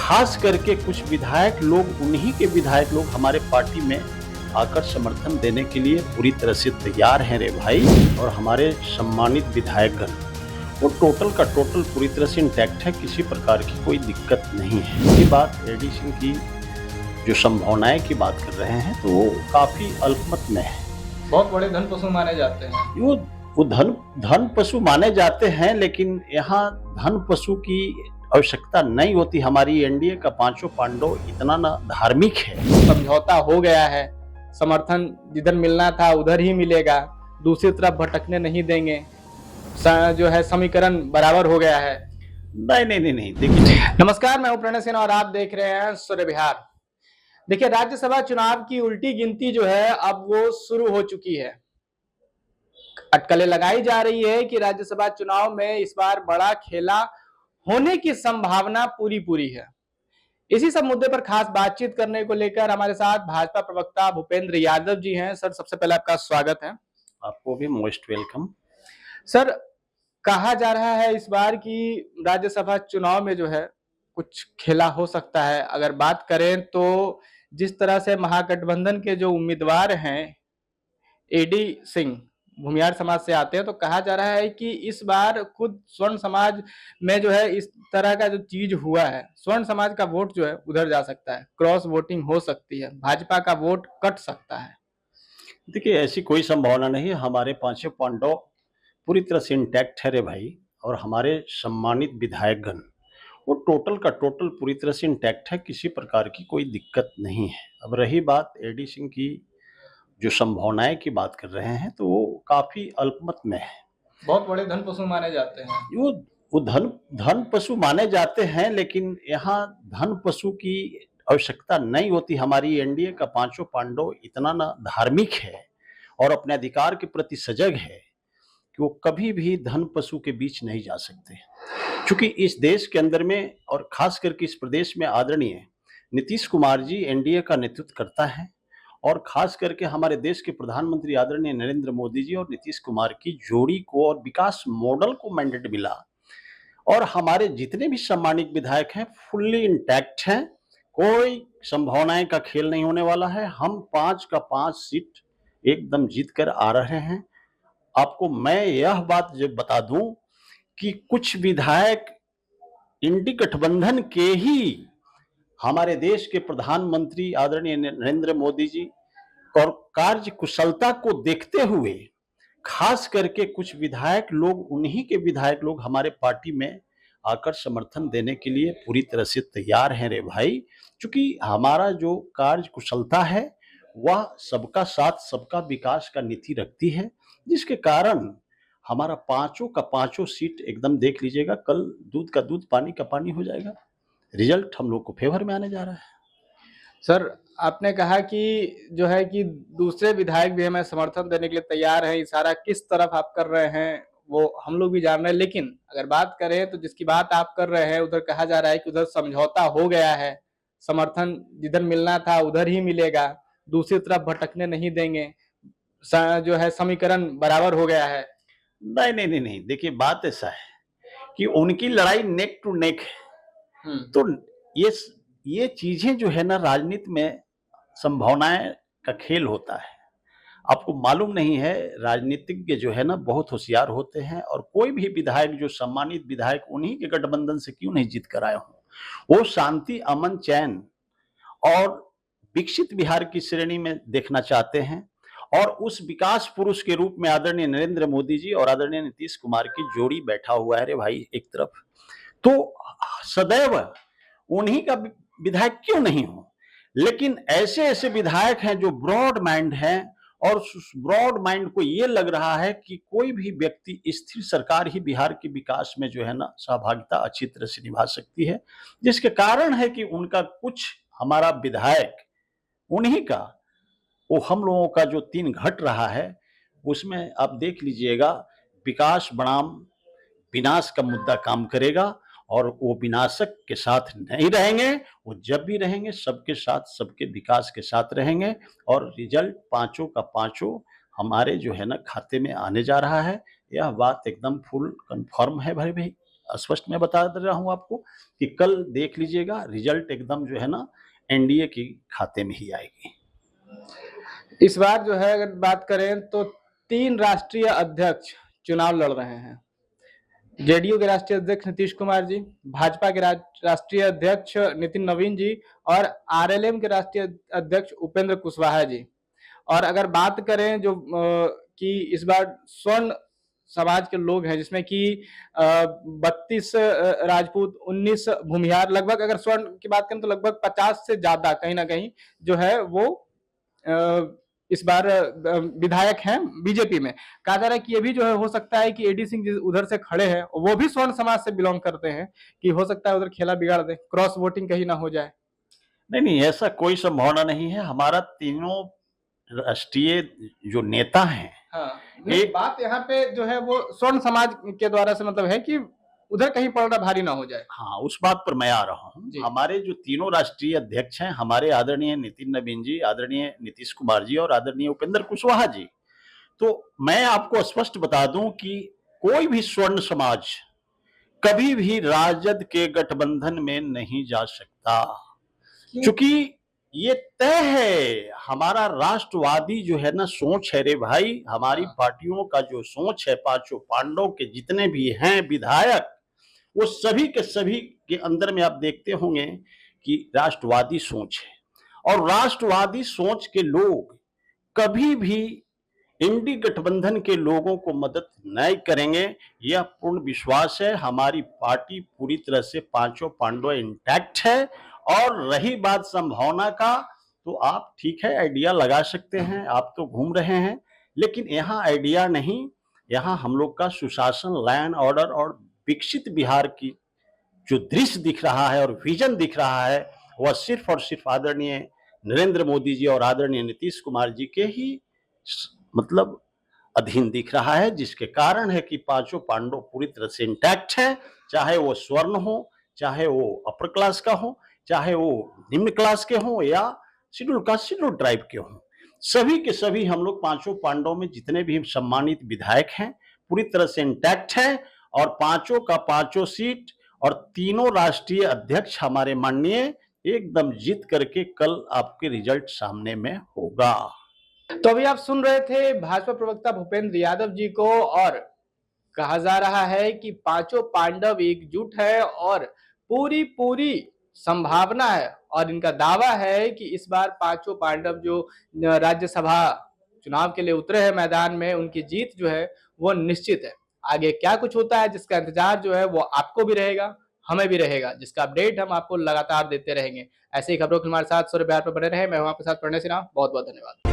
खास करके कुछ विधायक लोग, उन्हीं के विधायक लोग हमारे पार्टी में आकर समर्थन देने के लिए पूरी तरह से तैयार हैं रे भाई। और हमारे सम्मानित विधायकगण वो टोटल का टोटल पूरी तरह से इंटैक्ट है, किसी प्रकार की कोई दिक्कत नहीं है। ये बात एडी सिंह की जो संभावनाएं की बात कर रहे हैं तो वो काफी अल्पमत में है। बहुत बड़े धन पशु माने जाते हैं। वो धन पशु माने जाते हैं, लेकिन यहाँ धन पशु की आवश्यकता नहीं होती। हमारी एनडीए का पांचों पांडव इतना ना धार्मिक है। समझौता हो गया है, समर्थन जिधर मिलना था उधर ही मिलेगा, दूसरी तरफ भटकने नहीं देंगे, जो है समीकरण बराबर हो गया है। नहीं, देखिए। नमस्कार, मैं प्रणय सिन्हा और आप देख रहे हैं सूर्य विहार। देखिए, राज्यसभा चुनाव की उल्टी गिनती जो है अब वो शुरू हो चुकी है। अटकलें लगाई जा रही है कि राज्यसभा चुनाव में इस बार बड़ा खेला होने की संभावना पूरी है। इसी सब मुद्दे पर खास बातचीत करने को लेकर हमारे साथ भाजपा प्रवक्ता भूपेंद्र यादव जी हैं। सर, सबसे पहले आपका स्वागत है। आपको भी मोस्ट वेलकम। सर, कहा जा रहा है इस बार की राज्यसभा चुनाव में जो है कुछ खेला हो सकता है। अगर बात करें तो जिस तरह से महागठबंधन के जो उम्मीदवार हैं, एडी सिंह भूमियार समाज से आते हैं, तो कहा जा रहा है कि इस बार खुद स्वर्ण समाज में जो है इस तरह का जो चीज हुआ है, स्वर्ण समाज का वोट जो है उधर जा सकता है, क्रॉस वोटिंग हो सकती है, भाजपा का वोट कट सकता है। देखिए, ऐसी कोई संभावना नहीं है। हमारे पांचों पांडव पूरी तरह से इंटैक्ट है रे भाई। और हमारे सम्मानित विधायकगण वो टोटल का टोटल पूरी तरह से इंटैक्ट है, किसी प्रकार की कोई दिक्कत नहीं है। अब रही बात एडी सिंह की जो संभावनाएं की बात कर रहे हैं तो वो काफी अल्पमत में है। बहुत बड़े धन पशु माने जाते हैं। वो धन पशु माने जाते हैं, लेकिन यहाँ धन पशु की आवश्यकता नहीं होती। हमारी एनडीए का पांचों पांडव इतना ना धार्मिक है और अपने अधिकार के प्रति सजग है कि वो कभी भी धन पशु के बीच नहीं जा सकते। क्योंकि इस देश के अंदर में और खास करके इस प्रदेश में आदरणीय नीतीश कुमार जी एनडीए का नेतृत्व करता है। और खास करके हमारे देश के प्रधानमंत्री आदरणीय नरेंद्र मोदी जी और नीतीश कुमार की जोड़ी को और विकास मॉडल को मैंडेट मिला। और हमारे जितने भी सम्मानित विधायक हैं फुल्ली इंटैक्ट हैं। कोई संभावनाएं का खेल नहीं होने वाला है। हम 5 का 5 सीट एकदम जीत कर आ रहे हैं। आपको मैं यह बात जब बता दूं कि कुछ विधायक इंडी गठबंधन के ही हमारे देश के प्रधानमंत्री आदरणीय नरेंद्र मोदी जी और कार्य कुशलता को देखते हुए खास करके कुछ विधायक लोग, उन्हीं के विधायक लोग हमारे पार्टी में आकर समर्थन देने के लिए पूरी तरह से तैयार हैं रे भाई। क्योंकि हमारा जो कार्य कुशलता है वह सबका साथ सबका विकास का नीति रखती है, जिसके कारण हमारा पांचों का पांचों सीट एकदम देख लीजिएगा, कल दूध का दूध पानी का पानी हो जाएगा। रिजल्ट हम लोग को फेवर में आने जा रहा है। सर, आपने कहा कि जो है कि दूसरे विधायक भी हमें समर्थन देने के लिए तैयार हैं। इशारा किस तरफ आप कर रहे हैं वो हम लोग भी जान रहे हैं, लेकिन अगर बात करें तो जिसकी बात आप कर रहे हैं उधर कहा जा रहा है कि उधर समझौता हो गया है, समर्थन जिधर मिलना था उधर ही मिलेगा, दूसरी तरफ भटकने नहीं देंगे, जो है समीकरण बराबर हो गया है। नहीं, देखिए, बात ऐसा है कि उनकी लड़ाई नेक टू नेक है। तो ये ये चीजें जो है ना, राजनीति में संभावनाएं का खेल होता है। आपको मालूम नहीं है, राजनीतिज्ञ जो है ना बहुत होशियार होते हैं। और कोई भी विधायक जो सम्मानित विधायक उन्हीं के गठबंधन से क्यों नहीं जीत कर आए हों, वो शांति, अमन, चैन और विकसित बिहार की श्रेणी में देखना चाहते हैं। और उस विकास पुरुष के रूप में आदरणीय नरेंद्र मोदी जी और आदरणीय नीतीश कुमार की जोड़ी बैठा हुआ है रे भाई एक तरफ। तो सदैव उन्हीं का विधायक क्यों नहीं हो, लेकिन ऐसे ऐसे विधायक हैं जो ब्रॉड माइंड हैं। और उस ब्रॉड माइंड को ये लग रहा है कि कोई भी व्यक्ति, स्थिर सरकार ही बिहार के विकास में जो है ना सहभागिता अच्छी तरह से निभा सकती है। जिसके कारण है कि उनका कुछ, हमारा विधायक उन्हीं का, वो हम लोगों का जो 3 घट रहा है उसमें आप देख लीजिएगा, विकास बनाम विनाश का मुद्दा काम करेगा। और वो विनाशक के साथ नहीं रहेंगे, वो जब भी रहेंगे सबके साथ, सबके विकास के साथ रहेंगे। और रिजल्ट पांचों का पांचों हमारे जो है ना खाते में आने जा रहा है। यह बात एकदम फुल कंफर्म है भाई। स्पष्ट मैं बता दे रहा हूँ आपको कि कल देख लीजिएगा रिजल्ट एकदम जो है ना एनडीए के खाते में ही आएगी। इस बार जो है अगर बात करें तो 3 राष्ट्रीय अध्यक्ष चुनाव लड़ रहे हैं। जेडीयू के राष्ट्रीय अध्यक्ष नीतीश कुमार जी, भाजपा के राष्ट्रीय अध्यक्ष नितिन नवीन जी और आरएलएम के राष्ट्रीय अध्यक्ष उपेंद्र कुशवाहा जी। और अगर बात करें जो कि इस बार स्वर्ण समाज के लोग हैं जिसमें कि 32 राजपूत, 19 भूमिहार, लगभग अगर स्वर्ण की बात करें तो लगभग 50 से ज्यादा कहीं ना कहीं जो है वो इस बार विधायक हैं बीजेपी में। कहा जा रहा है कि ये भी जो है हो सकता है कि एडी सिंह उधर से खड़े हैं वो भी स्वर्ण समाज से बिलोंग करते हैं, कि हो सकता है उधर खेला बिगाड़ दे, क्रॉस वोटिंग कहीं ना हो जाए। नहीं, ऐसा कोई संभावना नहीं है। हमारा तीनों राष्ट्रीय जो नेता हैं, हाँ, नहीं बात यहाँ पे जो है वो स्वर्ण समाज के द्वारा से मतलब है कि उधर कहीं पलड़ा भारी ना हो जाए। हाँ, उस बात पर मैं आ रहा हूँ। हमारे जो तीनों राष्ट्रीय अध्यक्ष हैं, हमारे आदरणीय नितिन नवीन जी, आदरणीय नीतीश कुमार जी और आदरणीय उपेंद्र कुशवाहा जी। तो मैं आपको स्पष्ट बता दूं कि कोई भी स्वर्ण समाज कभी भी राजद के गठबंधन में नहीं जा सकता, क्योंकि ये तय है। हमारा राष्ट्रवादी जो है ना सोच है रे भाई, हमारी पार्टियों का जो सोच है, पांचों पांडव के जितने भी हैं विधायक, वो सभी के सभी के अंदर में आप देखते होंगे कि राष्ट्रवादी सोच है। और राष्ट्रवादी सोच के लोग कभी भी इंडी गठबंधन के लोगों को मदद नहीं करेंगे, यह पूर्ण विश्वास है। हमारी पार्टी पूरी तरह से पांचों पांडव इंटैक्ट है। और रही बात संभावना का, तो आप ठीक है आइडिया लगा सकते हैं, आप तो घूम रहे हैं, लेकिन यहाँ आइडिया नहीं, यहाँ हम लोग का सुशासन, लैंड ऑर्डर और विकसित बिहार की जो दृश्य दिख रहा है और विजन दिख रहा है, वह सिर्फ और सिर्फ आदरणीय नरेंद्र मोदी जी और आदरणीय नीतीश कुमार जी के ही मतलब अधीन दिख रहा है, जिसके कारण है कि पांचों पांडव पूरी तरह से इंटैक्ट है। चाहे वो स्वर्ण हो, चाहे वो अपर क्लास का हो, चाहे वो निम्न क्लास के हो या शेड्यूल कास्ट शेड्यूल ट्राइब के हो, सभी के सभी हम लोग पांचों पांडव में जितने भी सम्मानित विधायक हैं पूरी तरह से इंटैक्ट है। और पांचों का पांचों सीट और तीनों राष्ट्रीय अध्यक्ष हमारे माननीय एकदम जीत करके कल आपके रिजल्ट सामने में होगा। तो अभी आप सुन रहे थे भाजपा प्रवक्ता भूपेंद्र यादव जी को, और कहा जा रहा है कि पांचों पांडव एकजुट है और पूरी पूरी संभावना है और इनका दावा है कि इस बार पांचों पांडव जो राज्यसभा चुनाव के लिए उतरे हैं मैदान में, उनकी जीत जो है वो निश्चित है। आगे क्या कुछ होता है जिसका इंतजार जो है वो आपको भी रहेगा, हमें भी रहेगा, जिसका अपडेट हम आपको लगातार देते रहेंगे। ऐसे ही खबरों के हमारे साथ सूर्य बिहार पर बने रहे। मैं हूं आपके साथ प्रणय सिन्हा। बहुत बहुत धन्यवाद।